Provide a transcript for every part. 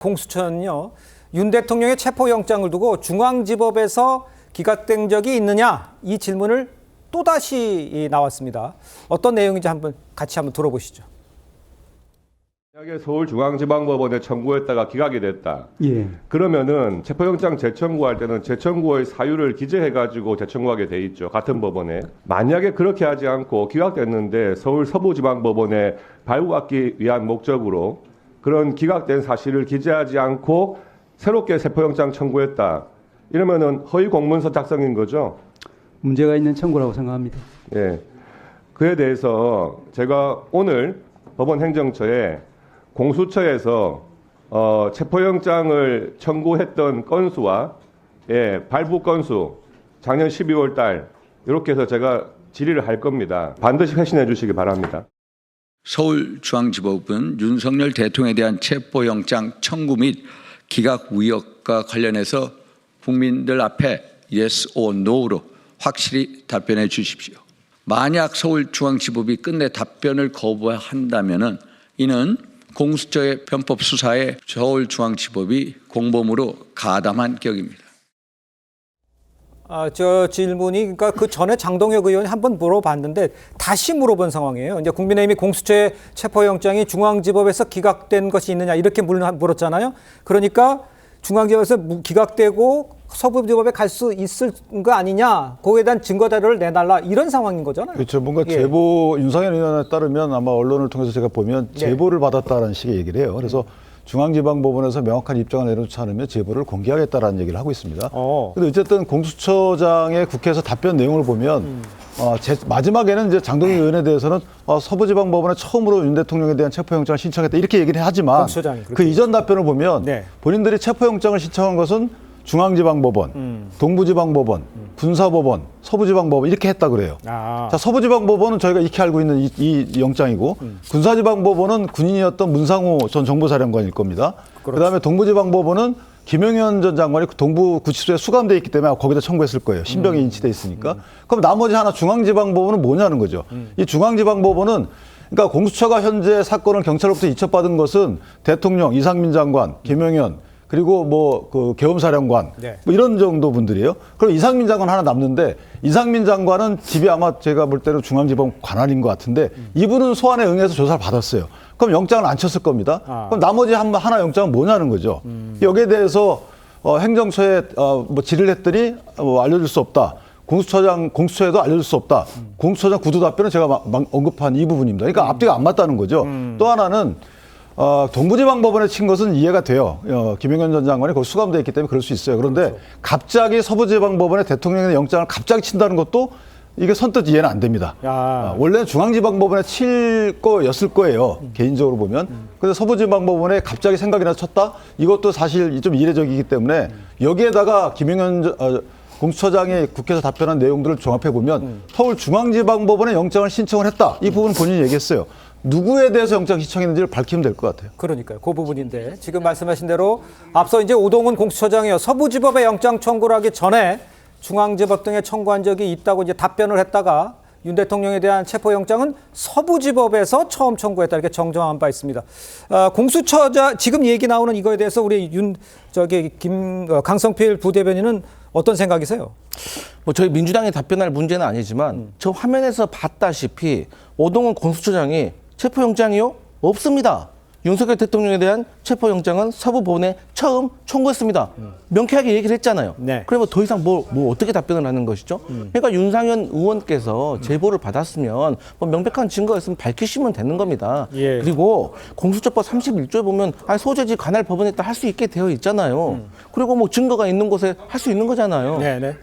공수처는요, 윤 대통령의 체포영장을 두고 중앙지법에서 기각된 적이 있느냐, 이 질문을 또다시 나왔습니다. 어떤 내용인지 같이 한번 들어보시죠. 만약에 서울중앙지방법원에 청구했다가 기각이 됐다. 예. 그러면은 체포영장 재청구할 때는 재청구의 사유를 기재해가지고 재청구하게 돼 있죠. 같은 법원에. 만약에 그렇게 하지 않고 기각됐는데 서울 서부지방법원에 발부받기 위한 목적으로 그런 기각된 사실을 기재하지 않고 새롭게 체포영장 청구했다. 이러면은 허위 공문서 작성인 거죠. 문제가 있는 청구라고 생각합니다. 예. 그에 대해서 제가 오늘 법원 행정처에 공수처에서 체포영장을 청구했던 건수와 발부 건수 작년 12월 달 이렇게 해서 제가 질의를 할 겁니다. 반드시 회신해 주시기 바랍니다. 서울중앙지법은 윤석열 대통령에 대한 체포영장 청구 및 기각 의혹과 관련해서 국민들 앞에 yes or no로 확실히 답변해 주십시오. 만약 서울중앙지법이 끝내 답변을 거부한다면 이는 공수처의 편법 수사에 서울중앙지법이 공범으로 가담한 격입니다. 저 질문이 그러니까 그 전에 장동혁 의원이 한번 물어봤는데 다시 물어본 상황이에요. 이제 국민의힘이 공수처의 체포영장이 중앙지법에서 기각된 것이 있느냐 이렇게 물었잖아요. 그러니까 중앙지법에서 기각되고 서부지법에 갈 수 있을 거 아니냐, 거기에 대한 증거 자료를 내달라 이런 상황인 거잖아요. 그렇죠. 뭔가 제보 윤석열 의원에 따르면 아마 언론을 통해서 제가 보면 제보를 받았다라는 식의 얘기를 해요. 그래서 중앙지방법원에서 명확한 입장을 내놓지 않으면 제보를 공개하겠다라는 얘기를 하고 있습니다. 그런데 어쨌든 공수처장의 국회에서 답변 내용을 보면 마지막에는 이제 장동혁 의원에 대해서는 서부지방법원에 처음으로 윤 대통령에 대한 체포영장을 신청했다 이렇게 얘기를 하지만 그 이전 답변을 보면 본인들이 체포영장을 신청한 것은 중앙지방법원, 동부지방법원, 군사법원, 서부지방법원 이렇게 했다 그래요. 자, 서부지방법원은 저희가 익히 알고 있는 이 영장이고 군사지방법원은 군인이었던 문상호 전 정보사령관일 겁니다. 그다음에 동부지방법원은 김영현 전 장관이 동부구치소에 수감돼 있기 때문에 거기다 청구했을 거예요. 신병이 인치돼 있으니까. 그럼 나머지 하나 중앙지방법원은 뭐냐는 거죠. 이 중앙지방법원은 그러니까 공수처가 현재 사건을 경찰로부터 이첩받은 것은 대통령, 이상민 장관, 김영현 그리고 그 계엄사령관 뭐 이런 정도 분들이에요. 그럼 이상민 장관 하나 남는데 이상민 장관은 집이 아마 제가 볼 때는 중앙지법 관할인 것 같은데 이분은 소환에 응해서 조사를 받았어요. 그럼 영장을 안 쳤을 겁니다. 그럼 나머지 하나 영장은 뭐냐는 거죠. 여기에 대해서 행정처에 질의를 했더니 알려줄 수 없다. 공수처에도 알려줄 수 없다. 공수처장 구두 답변은 제가 언급한 이 부분입니다. 그러니까 앞뒤가 안 맞다는 거죠. 또 하나는 동부지방법원에 친 것은 이해가 돼요. 김영현 전 장관이 거기 수감되어 있기 때문에 그럴 수 있어요. 그런데 갑자기 서부지방법원에 대통령의 영장을 갑자기 친다는 것도 이게 선뜻 이해는 안 됩니다. 원래는 중앙지방법원에 칠 거였을 거예요. 개인적으로 보면. 근데 서부지방법원에 갑자기 생각이 나서 쳤다? 이것도 사실 좀 이례적이기 때문에 여기에다가 김영현 공수처장이 국회에서 답변한 내용들을 종합해 보면 서울중앙지방법원에 영장을 신청을 했다. 이 부분 본인이 얘기했어요. 누구에 대해서 영장 신청했는지를 밝히면 될 것 같아요. 그러니까요. 그 부분인데 지금 말씀하신 대로 앞서 이제 오동훈 공수처장이요. 서부지법에 영장 청구를 하기 전에 중앙지법 등에 청구한 적이 있다고 이제 답변을 했다가 윤 대통령에 대한 체포영장은 서부지법에서 처음 청구했다 이렇게 정정한 바 있습니다. 공수처장 지금 얘기 나오는 이거에 대해서 우리 강성필 부대변인은 어떤 생각이세요? 저희 민주당이 답변할 문제는 아니지만 저 화면에서 봤다시피 오동훈 공수처장이 체포영장이요? 없습니다. 윤석열 대통령에 대한 체포영장은 서부법원에 처음 청구했습니다. 명쾌하게 얘기를 했잖아요. 그러면 더 이상 뭐 어떻게 답변을 하는 것이죠? 그러니까 윤상현 의원께서 제보를 받았으면 명백한 증거가 있으면 밝히시면 되는 겁니다. 그리고 공수처법 31조에 보면 소재지 관할 법원에 할 수 있게 되어 있잖아요. 그리고 증거가 있는 곳에 할 수 있는 거잖아요.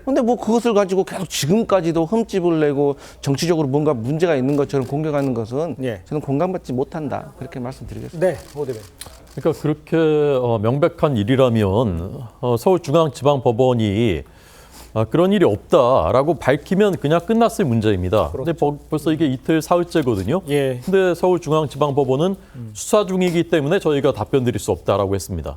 그런데 그것을 가지고 계속 지금까지도 흠집을 내고 정치적으로 뭔가 문제가 있는 것처럼 공격하는 것은 저는 공감받지 못한다. 그렇게 말씀드리겠습니다. 그러니까 그렇게 명백한 일이라면 서울중앙지방법원이 그런 일이 없다라고 밝히면 그냥 끝났을 문제입니다. 그런데 벌써 이게 이틀 사흘째거든요. 근데 서울중앙지방법원은 수사 중이기 때문에 저희가 답변 드릴 수 없다라고 했습니다.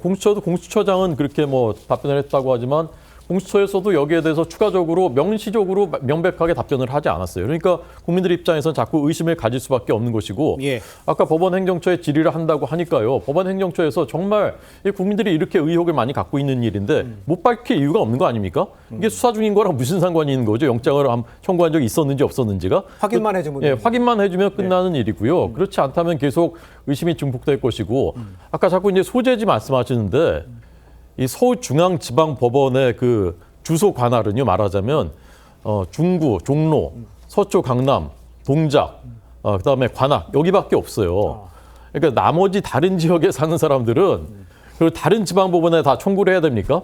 공수처도 공수처장은 그렇게 답변을 했다고 하지만 공수처에서도 여기에 대해서 추가적으로 명시적으로 명백하게 답변을 하지 않았어요. 그러니까 국민들 입장에서는 자꾸 의심을 가질 수밖에 없는 것이고 예. 아까 법원행정처에 질의를 한다고 하니까요. 법원행정처에서 정말 이 국민들이 이렇게 의혹을 많이 갖고 있는 일인데 못 밝힐 이유가 없는 거 아닙니까? 이게 수사 중인 거랑 무슨 상관이 있는 거죠? 영장을 청구한 적이 있었는지 없었는지가. 확인만 해주면 예, 확인만 해주면 끝나는 일이고요. 그렇지 않다면 계속 의심이 증폭될 것이고 아까 자꾸 이제 소재지 말씀하시는데 이 서울중앙지방법원의 그 주소 관할은요, 말하자면 중구, 종로, 서초, 강남, 동작, 그다음에 관악 여기밖에 없어요. 그러니까 나머지 다른 지역에 사는 사람들은 그리고 다른 지방법원에 다 청구를 해야 됩니까?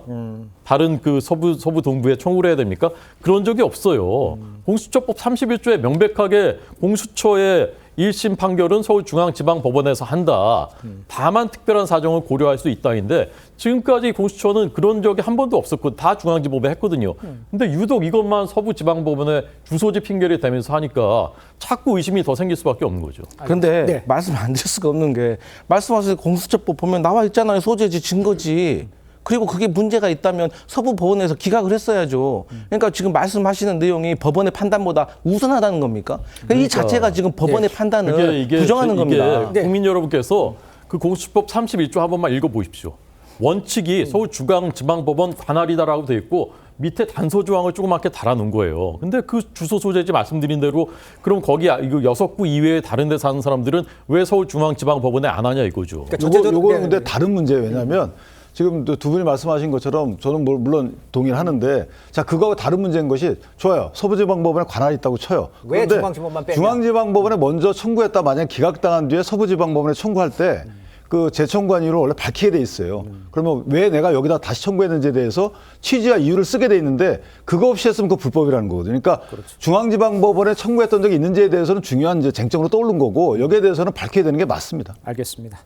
다른 그 서부 동부에 청구를 해야 됩니까? 그런 적이 없어요. 공수처법 31조에 명백하게 공수처의 1심 판결은 서울중앙지방법원에서 한다. 다만 특별한 사정을 고려할 수 있다인데 지금까지 공수처는 그런 적이 한 번도 없었고 다 중앙지법에 했거든요. 근데 유독 이것만 서부지방법원에 주소지 핑계를 대면서 하니까 자꾸 의심이 더 생길 수밖에 없는 거죠. 근데 네. 말씀 안 드릴 수가 없는 게 말씀하신 공수처법 보면 나와 있잖아요. 소재지 증거지. 그리고 그게 문제가 있다면 서부 법원에서 기각을 했어야죠. 그러니까 지금 말씀하시는 내용이 법원의 판단보다 우선하다는 겁니까? 그러니까 이 자체가 지금 법원의 판단을 이게 부정하는 겁니다. 네. 국민 여러분께서 그 공수처법 31조 한 번만 읽어보십시오. 원칙이 서울중앙지방법원 관할이다라고 돼 있고 밑에 단서 조항을 조그맣게 달아놓은 거예요. 근데 그 주소 소재지 말씀드린 대로 그럼 거기 이거 6구 이외에 다른 데 사는 사람들은 왜 서울중앙지방법원에 안 하냐 이거죠. 그러니까 요거는 근데 다른 문제예요. 왜냐하면 지금 두 분이 말씀하신 것처럼 저는 물론 동의를 하는데 자 그거하고 다른 문제인 것이 좋아요. 서부지방법원에 관할이 있다고 쳐요. 왜 그런데 중앙지법만 빼냐? 중앙지방법원에 먼저 청구했다 만약 기각당한 뒤에 서부지방법원에 청구할 때 그 재청구한 이유를 원래 밝히게 돼 있어요. 그러면 왜 내가 여기다 다시 청구했는지에 대해서 취지와 이유를 쓰게 돼 있는데 그거 없이 했으면 그거 불법이라는 거거든요. 그러니까 중앙지방법원에 청구했던 적이 있는지에 대해서는 중요한 이제 쟁점으로 떠오른 거고 여기에 대해서는 밝혀야 되는 게 맞습니다. 알겠습니다.